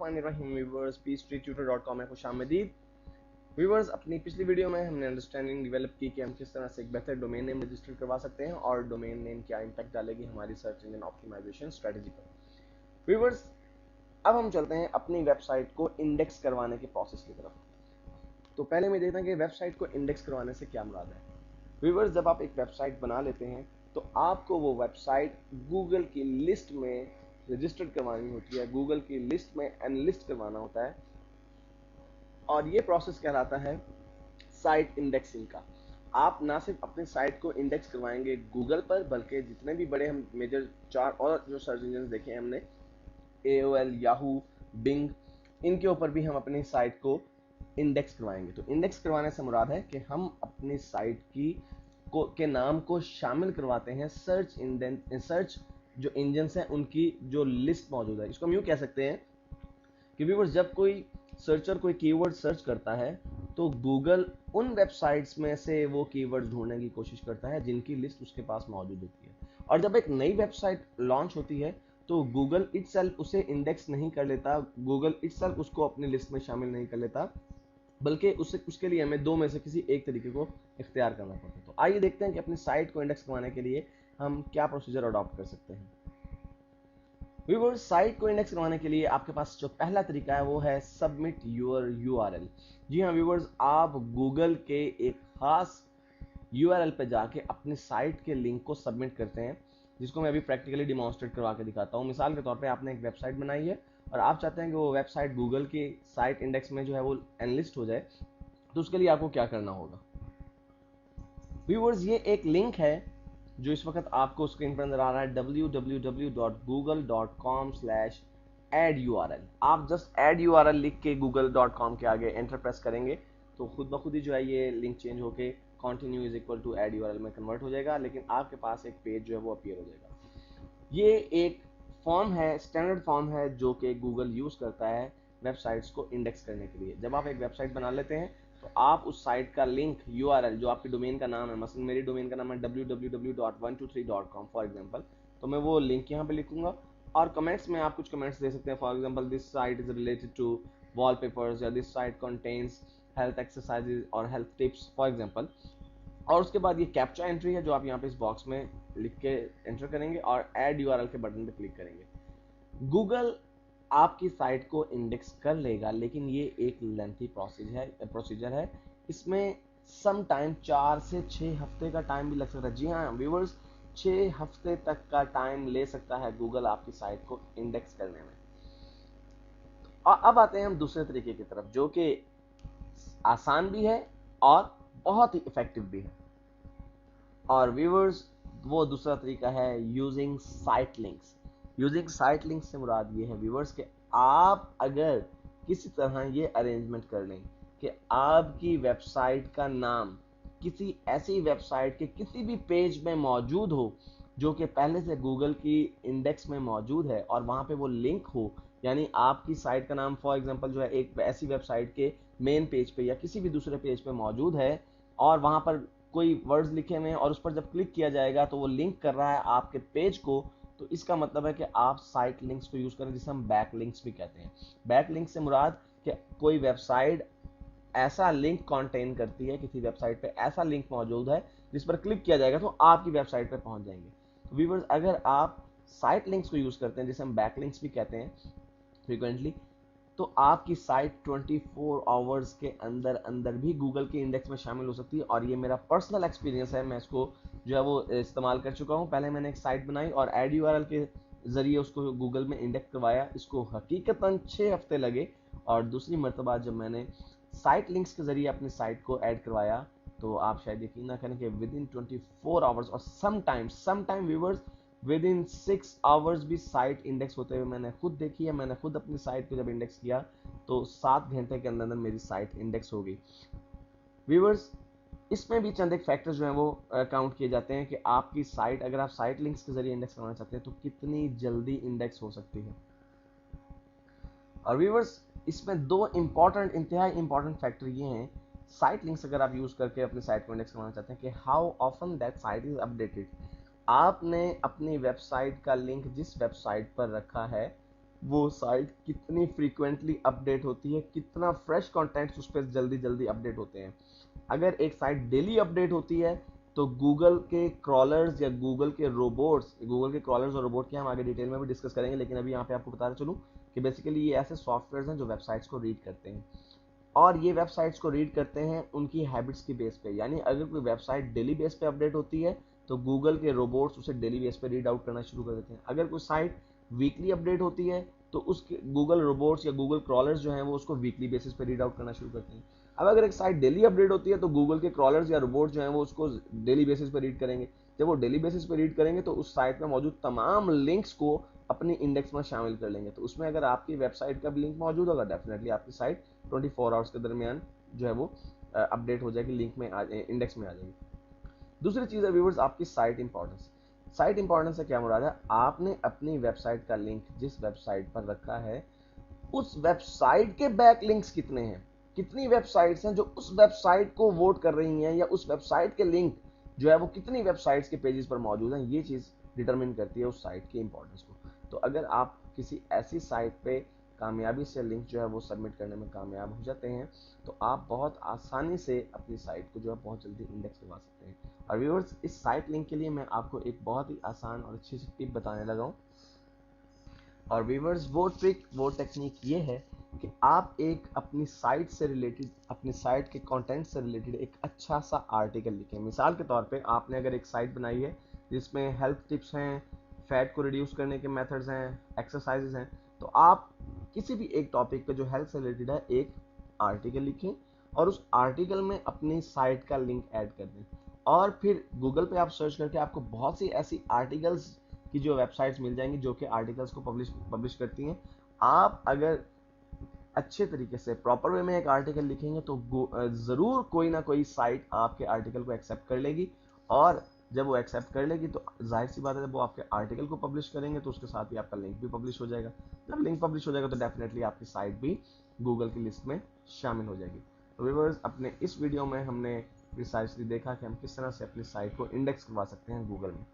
बिस्मिल्लाहिर्रहमानिर्रहीम viewers peachtreetutor.com में खुशामदीद। Viewers, अपनी पिछली वीडियो में हमने अंडरस्टैंडिंग डेवलप की कि हम किस तरह से एक बेहतर डोमेन नेम रजिस्टर करवा सकते हैं और डोमेन नेम क्या इंपैक्ट डालेगी हमारी सर्च इंजन ऑप्टिमाइजेशन स्ट्रेटजी पर। व्यूअर्स, अब हम चलते हैं अपनी वेबसाइट को इंडेक्स करवाने के प्रोसेस की तरफ। तो पहले मैं देखते हैं कि वेबसाइट को इंडेक्स करवाने से क्या मुराद है। व्यूअर्स, जब आप एक वेबसाइट बना लेते हैं तो आपको वो वेबसाइट गूगल की लिस्ट में रजिस्टर्ड करवानी होती है, गूगल की लिस्ट में एनलिस्ट करवाना होता है, और ये प्रोसेस कहलाता है साइट इंडेक्सिंग का। आप ना सिर्फ अपनी साइट को इंडेक्स करवाएंगे गूगल पर, बल्कि जितने भी बड़े हम मेजर 4 और जो सर्च इंजन देखे हैं हमने, AOL, याहू, बिंग, इनके ऊपर भी हम अपनी साइट को इंडेक्स करवाएंगे। तो इंडेक्स करवाने से मुराद है कि हम अपनी साइट के नाम को शामिल करवाते हैं सर्च जो इंजन हैं उनकी जो लिस्ट मौजूद है। इसको हम यूँ कह सकते हैं कि व्यूअर्स, जब कोई सर्चर कोई कीवर्ड सर्च करता है तो गूगल उन वेबसाइट्स में से वो कीवर्ड ढूंढने की कोशिश करता है जिनकी लिस्ट उसके पास मौजूद होती है। और जब एक नई वेबसाइट लॉन्च होती है तो गूगल इटसेल्फ उसे इंडेक्स नहीं कर लेता, गूगल इटसेल्फ उसको अपनी लिस्ट में शामिल नहीं कर लेता, बल्कि उसके लिए हमें दो में से किसी एक तरीके को इख्तियार करना पड़ता है। तो आइए देखते हैं कि अपनी साइट को इंडेक्स करवाने के लिए हम क्या प्रोसीजर अडॉप्ट कर सकते हैं। व्यूअर्स, साइट को इंडेक्स करवाने के लिए आपके पास जो पहला तरीका है वो है सबमिट योर URL। जी हाँ व्यूअर्स, आप गूगल के एक खास URL पे जाके अपनी साइट के लिंक को सबमिट करते हैं, जिसको मैं अभी प्रैक्टिकली डिमॉन्स्ट्रेट करवा के दिखाता हूँ। मिसाल के तौर पे आपने एक वेबसाइट बनाई है और आप चाहते हैं कि वो वेबसाइट गूगल की साइट इंडेक्स में जो है वो एनलिस्ट हो जाए, तो उसके लिए आपको क्या करना होगा। व्यूअर्स, ये एक लिंक है जो इस वक्त आपको स्क्रीन पर नजर आ रहा है, www.google.com/add-url। आप जस्ट add URL लिख के google.com के आगे एंटर प्रेस करेंगे तो खुद ब खुद ही जो है ये लिंक चेंज होके continue is equal to add URL में कन्वर्ट हो जाएगा, लेकिन आपके पास एक पेज जो है वो अपीयर हो जाएगा। ये एक फॉर्म है, स्टैंडर्ड फॉर्म है जो कि गूगल यूज करता है वेबसाइट्स को इंडेक्स करने के लिए। जब आप एक वेबसाइट बना लेते हैं तो आप उस साइट का लिंक URL जो आपकी डोमेन का नाम है, मसलन मेरी डोमेन का नाम है www.123.com फॉर एग्जांपल, तो मैं वो लिंक यहाँ पे लिखूंगा और कमेंट्स में आप कुछ कमेंट्स दे सकते हैं। For example, this site is related to wallpapers, या this site contains health exercises और हेल्थ टिप्स फॉर एग्जांपल। और उसके बाद ये कैप्चा एंट्री है जो आप यहाँ पे इस बॉक्स में लिख के एंटर करेंगे और ऐड URL के बटन पे क्लिक करेंगे। गूगल आपकी साइट को इंडेक्स कर लेगा, लेकिन ये एक लेंथी प्रोसीजर है। इसमें सम टाइम 4 से 6 हफ्ते का टाइम भी लग सकता है। जी हाँ व्यूअर्स, 6 हफ्ते तक का टाइम ले सकता है गूगल आपकी साइट को इंडेक्स करने में। और अब आते हैं हम दूसरे तरीके की तरफ, जो कि आसान भी है और बहुत ही इफेक्टिव भी है। और व्यूअर्स, वो दूसरा तरीका है using site links. Using site links से मुराद ये है व्यूअर्स कि आप अगर किसी तरह ये अरेंजमेंट कर लें कि आपकी वेबसाइट का नाम किसी ऐसी वेबसाइट के किसी भी पेज में मौजूद हो जो कि पहले से गूगल की इंडेक्स में मौजूद है और वहां पे वो लिंक हो, यानी आपकी साइट का नाम फॉर एग्जांपल जो है एक ऐसी वेबसाइट के मेन पेज पे या किसी भी दूसरे पेज पे मौजूद है और वहां पर कोई वर्ड्स लिखे हुए हैं और उस पर जब क्लिक किया जाएगा तो वो लिंक कर रहा है आपके पेज को, तो इसका मतलब है कि आप साइट लिंक्स को यूज करें, जिसे हम बैक लिंक्स भी कहते हैं। बैक लिंक से मुराद कि कोई वेबसाइट ऐसा लिंक कंटेन करती है, किसी वेबसाइट पे ऐसा लिंक मौजूद है जिस पर क्लिक किया जाएगा तो आपकी वेबसाइट पे पहुंच जाएंगे। तो व्यूअर्स, अगर आप साइट लिंक्स को यूज करते हैं, जिसे हम बैक लिंक्स भी कहते हैं फ्रीक्वेंटली, तो आपकी साइट 24 आवर्स के अंदर अंदर भी गूगल के इंडेक्स में शामिल हो सकती है। और ये मेरा पर्सनल एक्सपीरियंस है, मैं इसको जो है वो इस्तेमाल कर चुका हूँ। पहले मैंने एक साइट बनाई और ऐड URL के जरिए उसको गूगल में इंडेक्स करवाया, इसको हकीकतन 6 हफ्ते लगे। और दूसरी मरतबा जब मैंने साइट लिंक्स के जरिए अपनी साइट को ऐड करवाया तो आप शायद यकीन ना करें कि विद इन 24 आवर्स और sometime viewers with in 6 hours भी साइट इंडेक्स होते हुए मैंने खुद देखी है। मैंने खुद अपनी साइट को जब इंडेक्स किया तो 7 घंटे के अंदर मेरी साइट इंडेक्स हो गई। व्यूअर्स, इसमें भी चंद एक फैक्टर्स जो हैं वो काउंट किए जाते हैं कि आपकी साइट, अगर आप साइट लिंक्स के जरिए इंडेक्स करना चाहते हैं तो कितनी जल्दी इंडेक्स हो सकती है। और व्यूअर्स, इसमें दो इंतहाई इंपॉर्टेंट फैक्टर ये हैं साइट लिंक्स अगर आप यूज करके अपनी साइट को इंडेक्स करना चाहते हैं कि how often that site is updated. आपने अपनी वेबसाइट का लिंक जिस वेबसाइट पर रखा है वो साइट कितनी फ्रीक्वेंटली अपडेट होती है, कितना फ्रेश कंटेंट्स उस पर जल्दी जल्दी अपडेट होते हैं। अगर एक साइट डेली अपडेट होती है तो गूगल के क्रॉलर्स या गूगल के रोबोट्स, गूगल के क्रॉलर्स और रोबोट के हम आगे डिटेल में भी डिस्कस करेंगे, लेकिन अभी यहाँ पे आपको बताना चलूँ कि बेसिकली ये ऐसे सॉफ्टवेयर हैं जो वेबसाइट्स को रीड करते हैं, और ये वेबसाइट्स को रीड करते हैं उनकी हैबिट्स की बेस पे। यानी अगर कोई वेबसाइट डेली बेस पे अपडेट होती है तो गूगल के रोबोट्स उसे डेली बेस पे रीड आउट करना शुरू कर देते हैं। अगर कोई साइट वीकली अपडेट होती है तो उसके गूगल रोबोट्स या गूगल क्रॉलर्स जो हैं वो उसको वीकली बेसिस पे रीड आउट करना शुरू करते हैं। अब अगर एक साइट डेली अपडेट होती है तो गूगल के क्रॉलर्स या रोबोट जो हैं वो उसको डेली बेसिस पे रीड करेंगे। जब वो डेली बेसिस पे रीड करेंगे तो उस साइट में मौजूद तमाम लिंक्स को अपनी इंडेक्स में शामिल कर लेंगे। तो उसमें अगर आपकी वेबसाइट का लिंक मौजूद होगा, डेफिनेटली आपकी साइट 24 आवर्स के दरमियान जो है वो अपडेट हो जाएगी, लिंक में इंडेक्स में आ जाएगी। दूसरी चीज है व्यूअर्स, आपकी साइट इंपॉर्टेंस। साइट इंपॉर्टेंस से क्या मुराद है, आपने अपनी वेबसाइट का लिंक जिस वेबसाइट पर रखा है उस वेबसाइट के बैक लिंक्स कितने हैं, कितनी वेबसाइट्स हैं जो उस वेबसाइट को वोट कर रही हैं, या उस वेबसाइट के लिंक जो है वो कितनी वेबसाइट्स के पेजेस पर मौजूद हैं। ये चीज डिटरमिन करती है उस साइट की इंपॉर्टेंस को। तो अगर आप किसी ऐसी साइट पे कामयाबी से लिंक जो है वो सबमिट करने में कामयाब हो जाते हैं तो आप बहुत आसानी से अपनी साइट को जो है बहुत जल्दी इंडेक्स करवा सकते हैं। और व्यूअर्स, इस साइट लिंक के लिए मैं आपको एक बहुत ही आसान और अच्छी सी टिप बताने लगा हूँ। और व्यूअर्स, वो ट्रिक, वो टेक्निक ये है कि आप एक अपनी साइट से रिलेटेड, अपनी साइट के कंटेंट से रिलेटेड एक अच्छा सा आर्टिकल लिखें। मिसाल के तौर पे आपने अगर एक साइट बनाई है जिसमें हेल्थ टिप्स हैं, फैट को रिड्यूस करने के मेथड्स हैं, एक्सरसाइजेज हैं, तो आप किसी भी एक टॉपिक पे जो हेल्थ से रिलेटेड है एक आर्टिकल लिखें और उस आर्टिकल में अपनी साइट का लिंक ऐड कर दें। और फिर गूगल पे आप सर्च करके आपको बहुत सी ऐसी आर्टिकल्स की जो वेबसाइट्स मिल जाएंगी जो कि आर्टिकल्स को पब्लिश करती हैं। आप अगर अच्छे तरीके से प्रॉपर वे में एक आर्टिकल लिखेंगे तो जरूर कोई ना कोई साइट आपके आर्टिकल को एक्सेप्ट कर लेगी, और जब वो एक्सेप्ट कर लेगी तो जाहिर सी बात है जब वो आपके आर्टिकल को पब्लिश करेंगे तो उसके साथ ही आपका लिंक भी पब्लिश हो जाएगा। जब लिंक पब्लिश हो जाएगा तो डेफिनेटली आपकी साइट भी गूगल की लिस्ट में शामिल हो जाएगी। तो व्यूअर्स, अपने इस वीडियो में हमने प्रिसाइसली देखा कि हम किस तरह से अपनी साइट को इंडेक्स करवा सकते हैं गूगल में।